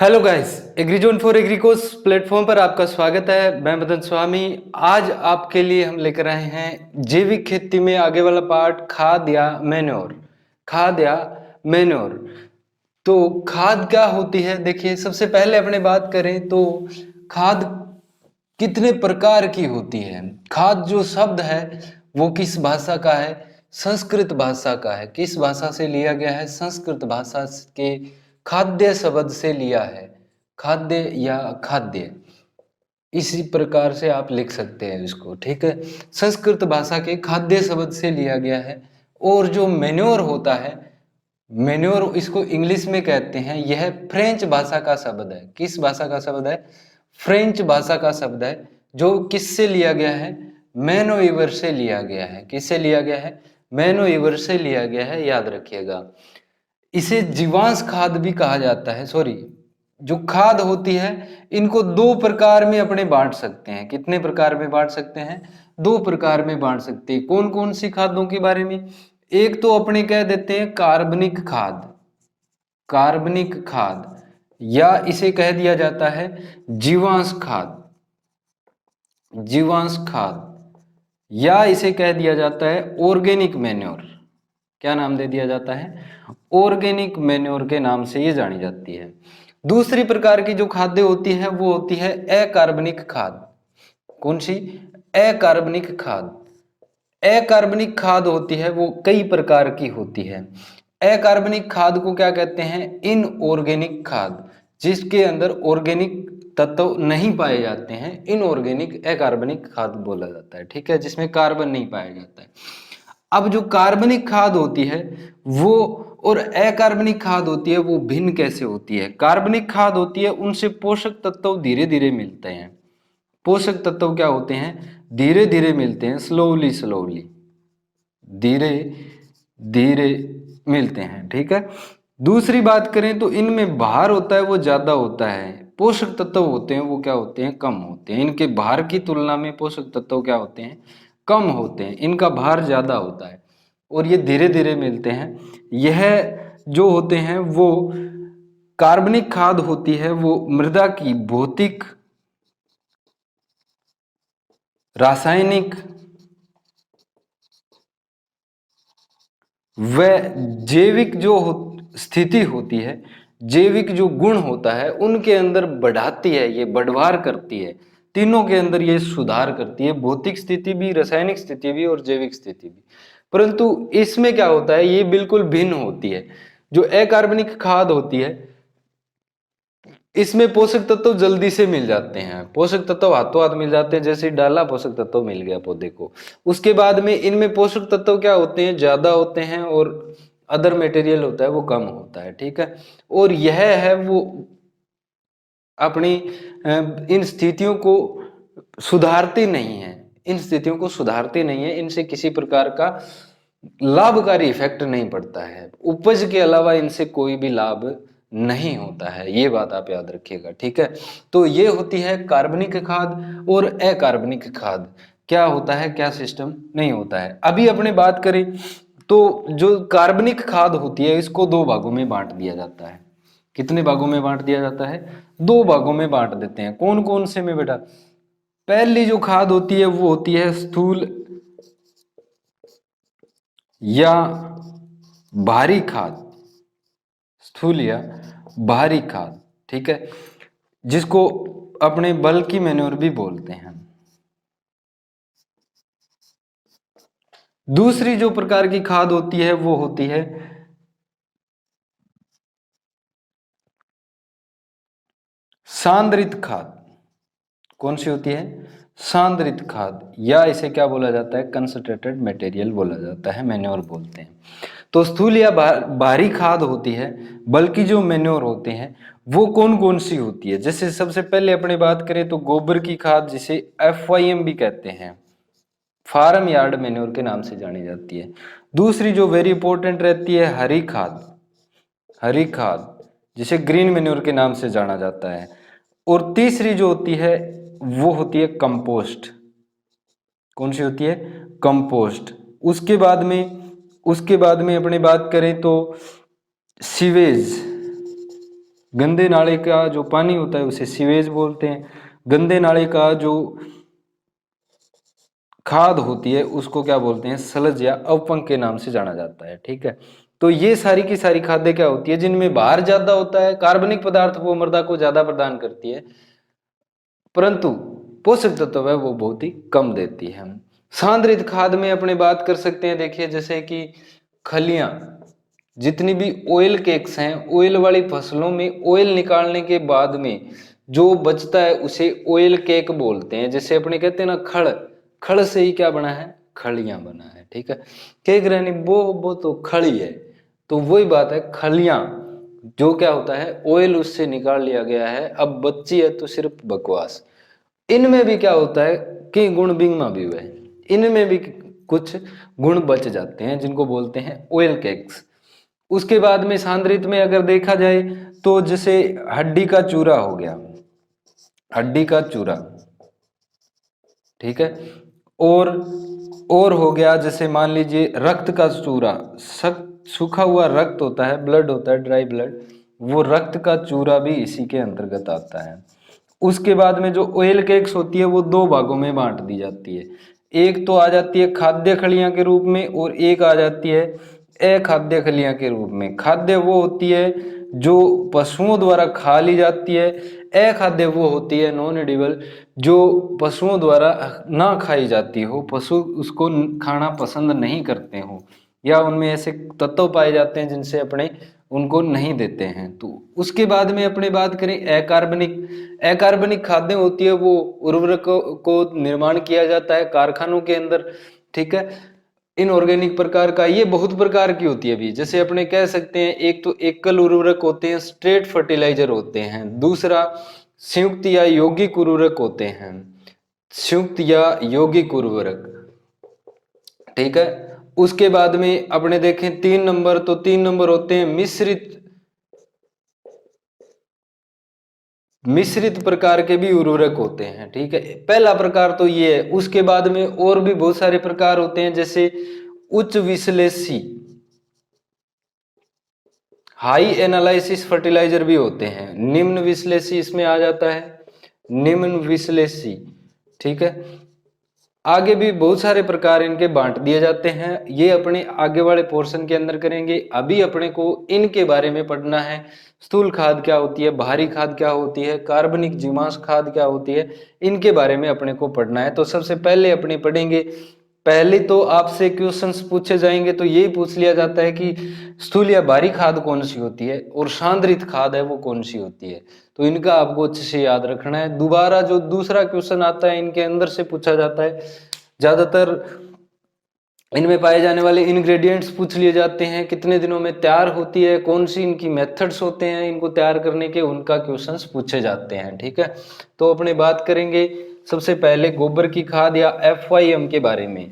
Hello guys, एग्रीजोन for एग्रीकोस platform पर आपका स्वागत है। मैं मदन स्वामी। आज आपके लिए हम लेकर आए हैं जैविक खेती में आगे वाला पार्ट, खाद या मैन्योर। खाद या मैन्योर। तो खाद क्या होती है? देखिए, सबसे पहले अपने बात करें तो खाद कितने प्रकार की होती है। खाद जो शब्द है वो किस भाषा का है? संस्कृत भाषा का है। किस भाषा से लिया गया है? संस्कृत भाषा के खाद्य शब्द से लिया है। खाद्य या खाद्य, इसी प्रकार से आप लिख सकते हैं इसको, ठीक है। संस्कृत भाषा के खाद्य शब्द से लिया गया है। और जो मेन्योर होता है, मेन्योर इसको इंग्लिश में कहते हैं, यह फ्रेंच भाषा का शब्द है। किस भाषा का शब्द है? फ्रेंच भाषा का शब्द है। जो किससे लिया गया है? मैनोइवर से लिया गया है। किससे लिया गया है? मैनोइवर से लिया गया है, याद रखिएगा। इसे जीवांश खाद भी कहा जाता है। सॉरी, जो खाद होती है इनको दो प्रकार में अपने बांट सकते हैं। कितने प्रकार में बांट सकते हैं? दो प्रकार में बांट सकते हैं। कौन कौन सी खादों के बारे में? एक तो अपने कह देते हैं कार्बनिक खाद, कार्बनिक खाद, या इसे कह दिया जाता है जीवांश खाद, जीवांश खाद, या इसे कह दिया जाता है ऑर्गेनिक मैन्योर। क्या नाम दे दिया जाता है? ऑर्गेनिक मैन्योर के नाम से ये जानी जाती है। दूसरी प्रकार की जो खाद्य होती है वो होती है अकार्बनिक खाद। कौन सी? अकार्बनिक खाद। अकार्बनिक खाद होती है वो कई प्रकार की होती है। अकार्बनिक खाद को क्या कहते हैं? इनऑर्गेनिक खाद, जिसके अंदर ऑर्गेनिक तत्व नहीं पाए जाते हैं, इनऑर्गेनिक अकार्बनिक खाद बोला जाता है, ठीक है, जिसमें कार्बन नहीं पाया जाता है। अब जो कार्बनिक खाद होती है वो और अकार्बनिक खाद होती है वो भिन्न कैसे होती है? कार्बनिक खाद होती है उनसे पोषक तत्व धीरे धीरे मिलते हैं। पोषक तत्व क्या होते हैं? धीरे धीरे मिलते हैं, स्लोली स्लोली, धीरे धीरे मिलते हैं, ठीक है। दूसरी बात करें तो इनमें भार होता है वो ज्यादा होता है। पोषक तत्व होते हैं वो क्या होते हैं? कम होते हैं। इनके भार की तुलना में पोषक तत्व क्या होते हैं? कम होते हैं। इनका भार ज्यादा होता है और ये धीरे धीरे मिलते हैं। यह जो होते हैं वो कार्बनिक खाद होती है वो मृदा की भौतिक, रासायनिक व जैविक जो स्थिति होती है, जैविक जो गुण होता है उनके अंदर बढ़ाती है, ये बढ़वार करती है। तीनों के अंदर ये सुधार करती है, भौतिक स्थिति भी, रासायनिक स्थिति भी और जैविक स्थिति भी। परंतु इसमें क्या होता है, ये बिल्कुल भिन्न होती है। जो अकार्बनिक खाद होती है इसमें पोषक तत्व जल्दी से मिल जाते हैं, पोषक तत्व हाथों हाथ मिल जाते हैं। जैसे डाला पोषक तत्व मिल गया पौधे को, उसके बाद में इनमें पोषक तत्व क्या होते हैं? ज्यादा होते हैं और अदर मटेरियल होता है वो कम होता है, ठीक है। और यह है वो अपनी इन स्थितियों को सुधारती नहीं है, इन स्थितियों को सुधारती नहीं है। इनसे किसी प्रकार का लाभकारी इफेक्ट नहीं पड़ता है। उपज के अलावा इनसे कोई भी लाभ नहीं होता है, ये बात आप याद रखिएगा, ठीक है। तो ये होती है कार्बनिक खाद और अकार्बनिक खाद। क्या होता है, क्या सिस्टम नहीं होता है। अभी अपने बात करें तो जो कार्बनिक खाद होती है इसको दो भागों में बांट दिया जाता है। कितने भागों में बांट दिया जाता है? दो भागों में बांट देते हैं। कौन कौन से में बेटा? पहली जो खाद होती है वो होती है स्थूल या भारी खाद, स्थूल या भारी खाद, ठीक है, जिसको अपने बल्कि मैन्योर भी बोलते हैं। दूसरी जो प्रकार की खाद होती है वो होती है सांद्रित खाद। कौन सी होती है? सांद्रित खाद, या इसे क्या बोला जाता है? कंसंट्रेटेड मटेरियल बोला जाता है, मैन्योर बोलते हैं। तो स्थूल या भारी खाद होती है, बल्कि जो मैन्योर होते हैं वो कौन कौन सी होती है? जैसे सबसे पहले अपने बात करें तो गोबर की खाद, जिसे FYM भी कहते हैं, फार्म यार्ड मैन्योर के नाम से जानी जाती है। दूसरी जो वेरी इंपॉर्टेंट रहती है हरी खाद, हरी खाद, जिसे ग्रीन मैन्योर के नाम से जाना जाता है। और तीसरी जो होती है वो होती है कंपोस्ट। कौन सी होती है? कंपोस्ट। उसके बाद में अपने बात करें तो सीवेज, गंदे नाले का जो पानी होता है उसे सीवेज बोलते हैं। गंदे नाले का जो खाद होती है उसको क्या बोलते हैं, सलज या अवपंक के नाम से जाना जाता है। ठीक है, तो ये सारी की सारी खादें क्या होती है, जिनमें भार ज्यादा होता है, कार्बनिक पदार्थ वो मृदा को ज्यादा प्रदान करती है, परंतु पोषक तत्व है वो बहुत ही कम देती है। सांद्रित खाद में अपने बात कर सकते हैं, देखिए जैसे कि खलियां, जितनी भी ऑयल केक्स हैं, ऑयल वाली फसलों में ऑयल निकालने के बाद में जो बचता है उसे ऑयल केक बोलते हैं। जैसे अपने कहते हैं ना खड़, खड़ से ही क्या बना है, खलियां बना है। ठीक है, केक रहनी वो तो खड़ी है, तो वही बात है, खलियां जो क्या होता है ऑयल उससे निकाल लिया गया है, अब बच्ची है तो सिर्फ बकवास। इनमें भी क्या होता है कि गुण बिंगमा भी हुए, इनमें भी कुछ गुण बच जाते हैं जिनको बोलते हैं ऑयल केक्स। उसके बाद में सांद्रित में अगर देखा जाए तो जैसे हड्डी का चूरा हो गया, हड्डी का चूरा, ठीक है, और हो गया जैसे मान लीजिए रक्त का चूरा, सूखा हुआ रक्त होता है, ब्लड होता है, ड्राई ब्लड, वो रक्त का चूरा भी इसी के अंतर्गत आता है। उसके बाद में जो ऑयल केक्स होती है वो दो भागों में बांट दी जाती है, एक तो आ जाती है खाद्य खलियां के रूप में और एक आ जाती है अखाद्य खलियां के रूप में। खाद्य वो होती है जो पशुओं द्वारा खा ली जाती है, अखाद्य वो होती है नॉन एडिबल, जो पशुओं द्वारा ना खाई जाती हो, पशु उसको खाना पसंद नहीं करते हो, या उनमें ऐसे तत्व पाए जाते हैं जिनसे अपने उनको नहीं देते हैं। तो उसके बाद में अपने बात करें अकार्बनिक, अकार्बनिक खाद्य होती है वो उर्वरक को निर्माण किया जाता है कारखानों के अंदर। ठीक है, इनऑर्गेनिक प्रकार का ये बहुत प्रकार की होती है भी, जैसे अपने कह सकते हैं एक तो एकल उर्वरक होते हैं, स्ट्रेट फर्टिलाइजर होते हैं, दूसरा संयुक्त या यौगिक उर्वरक होते हैं, संयुक्त या यौगिक उर्वरक। ठीक है, उसके बाद में अपने देखें 3 नंबर, तो 3 नंबर होते हैं मिश्रित प्रकार के भी उर्वरक होते हैं। ठीक है, पहला प्रकार तो ये है। उसके बाद में और भी बहुत सारे प्रकार होते हैं, जैसे उच्च विश्लेषी, हाई एनालिसिस फर्टिलाइजर भी होते हैं, निम्न विश्लेषी इसमें आ जाता है, निम्न विश्लेषी। ठीक है, आगे भी बहुत सारे प्रकार इनके बांट दिए जाते हैं, ये अपने आगे वाले पोर्शन के अंदर करेंगे। अभी अपने को इनके बारे में पढ़ना है, स्थूल खाद क्या होती है, भारी खाद क्या होती है, कार्बनिक जीवांश खाद क्या होती है, इनके बारे में अपने को पढ़ना है। तो सबसे पहले अपने पढ़ेंगे, पहले तो आपसे क्वेश्चंस पूछे जाएंगे तो यही पूछ लिया जाता है कि स्थूल या भारी खाद कौन सी होती है और सांद्रित खाद है वो कौन सी होती है। तो इनका आपको अच्छे से याद रखना है। दोबारा जो दूसरा क्वेश्चन आता है इनके अंदर से पूछा जाता है, ज्यादातर इनमें पाए जाने वाले इंग्रेडिएंट्स पूछ लिए जाते हैं, कितने दिनों में तैयार होती है, कौन सी इनकी मेथड्स होते हैं इनको तैयार करने के, उनका क्वेश्चंस पूछे जाते हैं। ठीक है, तो अपने बात करेंगे सबसे पहले गोबर की खाद या FYM के बारे में।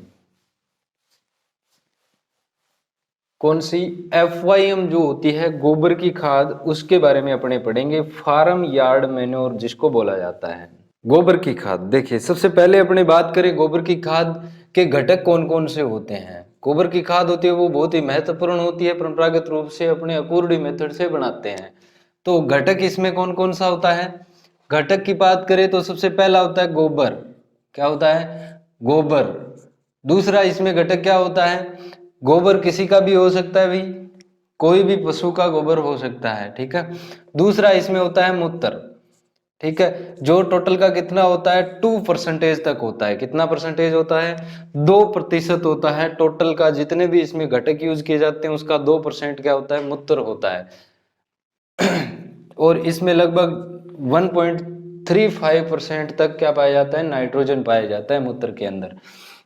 कौन सी, FYM जो होती है गोबर की खाद, उसके बारे में अपने पढ़ेंगे, फार्म यार्ड मैन्योर जिसको बोला जाता है। गोबर की खाद, देखिए सबसे पहले अपने बात करें गोबर की खाद के घटक कौन कौन से होते हैं। गोबर की खाद होती है वो बहुत ही महत्वपूर्ण होती है, परंपरागत रूप से अपने अकूर्डी मेथड से बनाते हैं। तो घटक इसमें कौन कौन सा होता है, घटक की बात करें तो सबसे पहला होता है गोबर, क्या होता है, गोबर। दूसरा इसमें घटक क्या होता है, गोबर किसी का भी हो सकता है भाई, कोई भी पशु का गोबर हो सकता है। ठीक है, दूसरा इसमें होता है मूत्र। ठीक है, जो टोटल का कितना होता है 2% तक होता है, कितना परसेंटेज होता है, 2% होता है टोटल का, जितने भी इसमें घटक यूज किए जाते हैं उसका 2% क्या होता है, मूत्र होता है। और इसमें लगभग 1.35% तक क्या पाया जाता है, नाइट्रोजन पाया जाता है मूत्र के अंदर।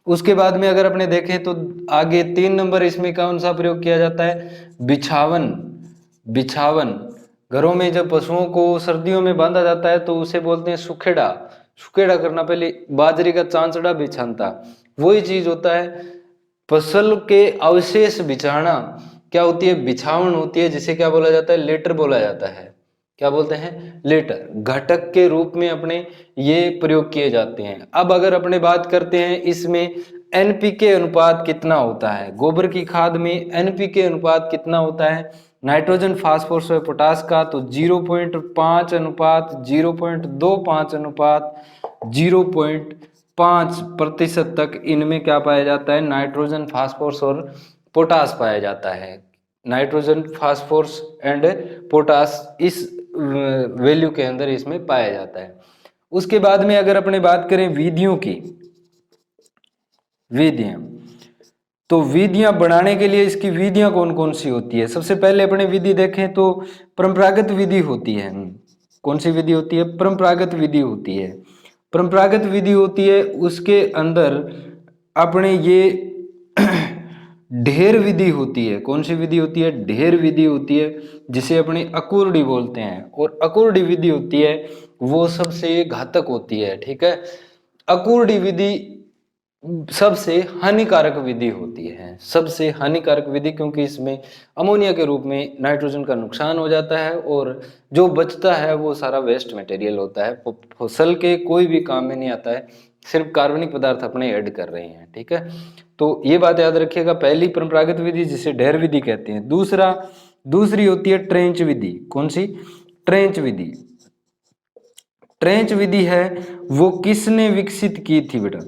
उसके बाद में अगर अपने देखें तो आगे 3 नंबर इसमें कौन सा प्रयोग किया जाता है, बिछावन। बिछावन, घरों में जब पशुओं को सर्दियों में बांधा जाता है तो उसे बोलते हैं सुखेड़ा। सुखेड़ा करना, पहले बाजरे का चांचड़ा बिछानता, वही चीज होता है। फसल के अवशेष बिछाना क्या होती है, बिछावन होती है, जिसे क्या बोला जाता है, लेटर बोला जाता है। क्या बोलते हैं, लेटर। घटक के रूप में अपने ये प्रयोग किए जाते हैं। अब अगर अपने बात करते हैं इसमें NPK अनुपात कितना होता है, गोबर की खाद में NPK अनुपात कितना होता है, नाइट्रोजन फास्फोरस और पोटास का तो 0.5 अनुपात 0.25 अनुपात 0.5% तक इनमें क्या पाया जाता है, नाइट्रोजन फास्फोरस और पोटास पाया जाता है। नाइट्रोजन फास्फोरस एंड पोटास इस वैल्यू के अंदर इसमें पाया जाता है। उसके बाद में अगर अपने बात करें विधियों की, विधियां, तो विधियां बनाने के लिए इसकी विधियां कौन कौन सी होती है। सबसे पहले अपने विधि देखें तो परंपरागत विधि होती है। कौन सी विधि होती है, परंपरागत विधि होती है। परंपरागत विधि होती है उसके अंदर अपने ये ढेर विधि होती है। कौन सी विधि होती है, ढेर विधि होती है, जिसे अपने अकूर्डी बोलते हैं। और अकूर्डी विधि होती है वो सबसे घातक होती है, ठीक है। अकूर्डी विधि सबसे हानिकारक विधि होती है, सबसे हानिकारक विधि, क्योंकि इसमें अमोनिया के रूप में नाइट्रोजन का नुकसान हो जाता है और जो बचता है वो सारा वेस्ट मटेरियल होता है, फसल के कोई भी काम में नहीं आता है, सिर्फ कार्बनिक पदार्थ अपने ऐड कर रहे हैं, ठीक है। तो ये बात याद रखिएगा, पहली परंपरागत विधि जिसे ढेर विधि कहते हैं। दूसरी होती है ट्रेंच विधि। कौन सी, ट्रेंच विधि। ट्रेंच विधि है वो किसने विकसित की थी बेटा,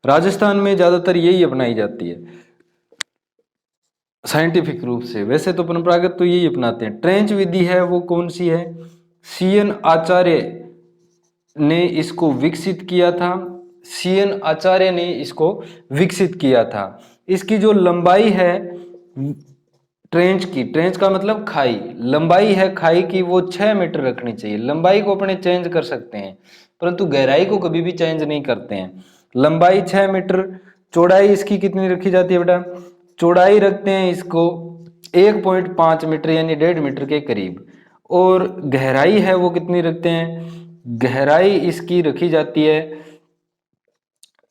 राजस्थान में ज्यादातर यही अपनाई जाती है साइंटिफिक रूप से। वैसे तो परंपरागत तो यही अपनाते हैं। ट्रेंच विधि है वो कौन सी है, सीएन आचार्य ने इसको विकसित किया था। सीएन आचार्य ने इसको विकसित किया था। इसकी जो लंबाई है ट्रेंच की, ट्रेंच का मतलब खाई, लंबाई है खाई की वो 6 मीटर रखनी चाहिए। लंबाई को अपने चेंज कर सकते हैं परंतु गहराई को कभी भी चेंज नहीं करते हैं। लंबाई 6 मीटर, चौड़ाई इसकी कितनी रखी जाती है बेटा, चौड़ाई रखते हैं इसको 1.5 मीटर यानी 1.5 मीटर के करीब। और गहराई है वो कितनी रखते हैं, गहराई इसकी रखी जाती है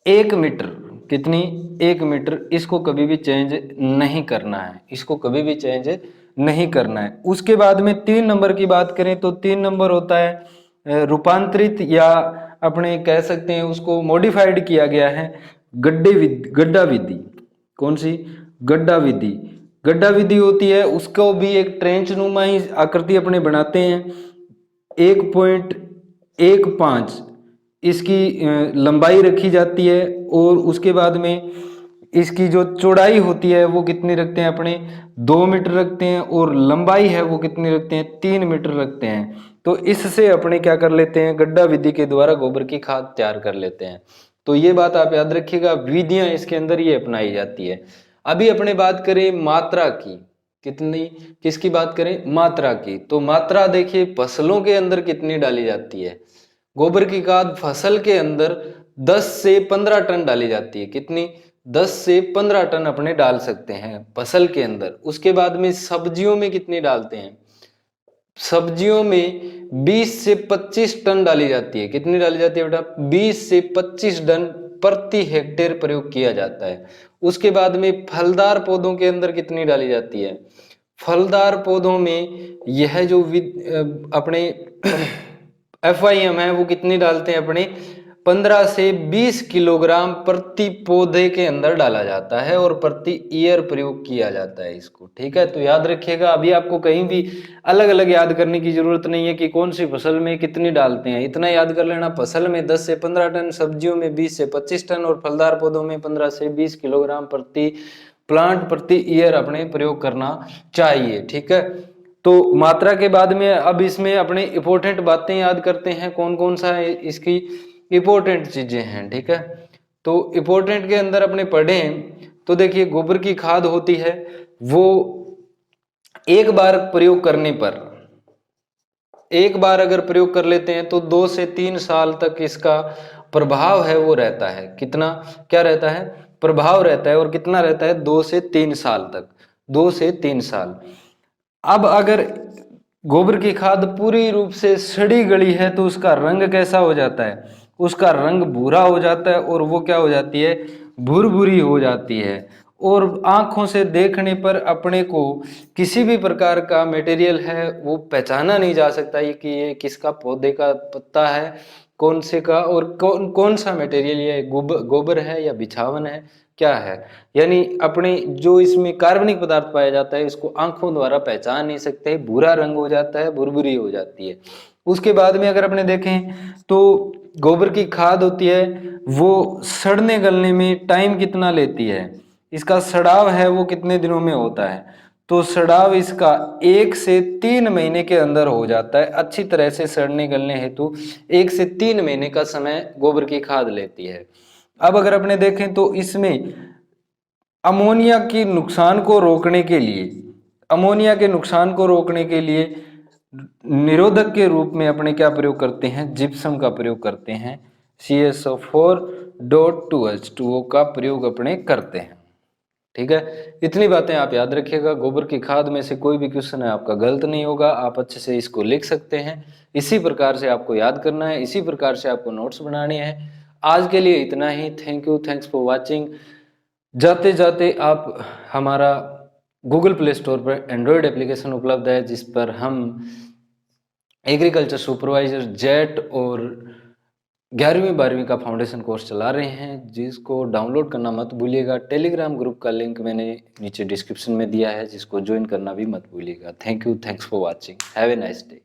1 मीटर। कितनी, 1 मीटर। इसको कभी भी चेंज नहीं करना है, इसको कभी भी चेंज नहीं करना है। उसके बाद में 3 नंबर की बात करें तो 3 नंबर होता है रूपांतरित या अपने कह सकते हैं उसको मॉडिफाइड किया गया है गड्ढा विधि। कौन सी, गड्ढा विधि। गड्ढा विधि होती है उसको भी एक ट्रेंच नुमा ही आकृति अपने बनाते हैं। 1.15 इसकी लंबाई रखी जाती है और उसके बाद में इसकी जो चौड़ाई होती है वो कितनी रखते हैं अपने 2 मीटर रखते हैं और लंबाई है वो कितनी रखते हैं 3 मीटर रखते हैं। तो इससे अपने क्या कर लेते हैं, गड्ढा विधि के द्वारा गोबर की खाद तैयार कर लेते हैं। तो ये बात आप याद रखिएगा, विधियां इसके अंदर ये अपनाई जाती है। अभी अपने बात करें मात्रा की, कितनी, किसकी बात करें, मात्रा की। तो मात्रा देखिए फसलों के अंदर कितनी डाली जाती है। गोबर की खाद फसल के अंदर 10 से 15 टन डाली जाती है। कितनी, 10 से 15 टन अपने डाल सकते हैं फसल के अंदर। उसके बाद में सब्जियों में कितनी डालते हैं, सब्जियों में 20 से 25 टन डाली जाती है। कितनी डाली जाती है बेटा, 20 से 25 टन प्रति हेक्टेयर प्रयोग किया जाता है। उसके बाद में फलदार पौधों के अंदर कितनी डाली जाती है, फलदार पौधों में यह जो अपने FIM है वो कितनी डालते हैं अपने 15 से 20 किलोग्राम प्रति पौधे के अंदर डाला जाता है और प्रति ईयर प्रयोग किया जाता है इसको, ठीक है। तो याद रखिएगा, अभी आपको कहीं भी अलग अलग याद करने की जरूरत नहीं है कि कौन सी फसल में कितनी डालते हैं। इतना याद कर लेना, फसल में 10 से 15 टन, सब्जियों में 20 से 25 टन और फलदार पौधों में 15 से 20 किलोग्राम प्रति प्लांट प्रति ईयर अपने प्रयोग करना चाहिए, ठीक है। तो मात्रा के बाद में अब इसमें अपने इंपॉर्टेंट बातें याद करते हैं, कौन कौन सा इसकी इंपॉर्टेंट चीजें हैं, ठीक है। तो इंपॉर्टेंट के अंदर अपने पढ़ें तो देखिए गोबर की खाद होती है वो एक बार प्रयोग करने पर, एक बार अगर प्रयोग कर लेते हैं तो 2 से 3 साल तक इसका प्रभाव है वो रहता है। कितना, क्या रहता है, प्रभाव रहता है। और कितना रहता है, 2 से 3 साल तक, 2 से 3 साल। अब अगर गोबर की खाद पूरी रूप से सड़ी गली है तो उसका रंग कैसा हो जाता है, उसका रंग भूरा हो जाता है और वो क्या हो जाती है, भुरभुरी हो जाती है। और आंखों से देखने पर अपने को किसी भी प्रकार का मटेरियल है वो पहचाना नहीं जा सकता है कि ये किसका पौधे का पत्ता है, कौन से का, और कौन सा मटेरियल ये गोबर है या बिछावन है, क्या है, यानी अपने जो इसमें कार्बनिक पदार्थ पाया जाता है इसको आंखों द्वारा पहचान नहीं सकते, भूरा रंग हो जाता है, भुरभुरी हो जाती है। उसके बाद में अगर अपने देखें तो गोबर की खाद होती है वो सड़ने गलने में टाइम कितना लेती है, इसका सड़ाव है वो कितने दिनों में होता है, तो सड़ाव इसका 1 से 3 महीने के अंदर हो जाता है। अच्छी तरह से सड़ने गलने हेतु 1 से 3 महीने का समय गोबर की खाद लेती है। अब अगर अपने देखें तो इसमें अमोनिया के नुकसान को रोकने के लिए, अमोनिया के नुकसान को रोकने के लिए निरोधक के रूप में अपने क्या प्रयोग करते हैं, जिप्सम का प्रयोग करते हैं, CSO4.2H2O का प्रयोग अपने करते हैं। ठीक है, इतनी बातें आप याद रखिएगा। गोबर की खाद में से कोई भी क्वेश्चन है आपका गलत नहीं होगा, आप अच्छे से इसको लिख सकते हैं। इसी प्रकार से आपको याद करना है, इसी प्रकार से आपको नोट्स बनाने हैं। आज के लिए इतना ही। Thank you, thanks for watching. जाते जाते आप हमारा गूगल प्ले स्टोर पर एंड्रॉयड एप्लीकेशन उपलब्ध है जिस पर हम एग्रीकल्चर सुपरवाइजर जेट और 11वीं 12वीं का फाउंडेशन कोर्स चला रहे हैं, जिसको डाउनलोड करना मत भूलिएगा। टेलीग्राम ग्रुप का लिंक मैंने नीचे डिस्क्रिप्शन में दिया है, जिसको ज्वाइन करना भी मत भूलिएगा। Thank you, thanks for watching, have a nice day.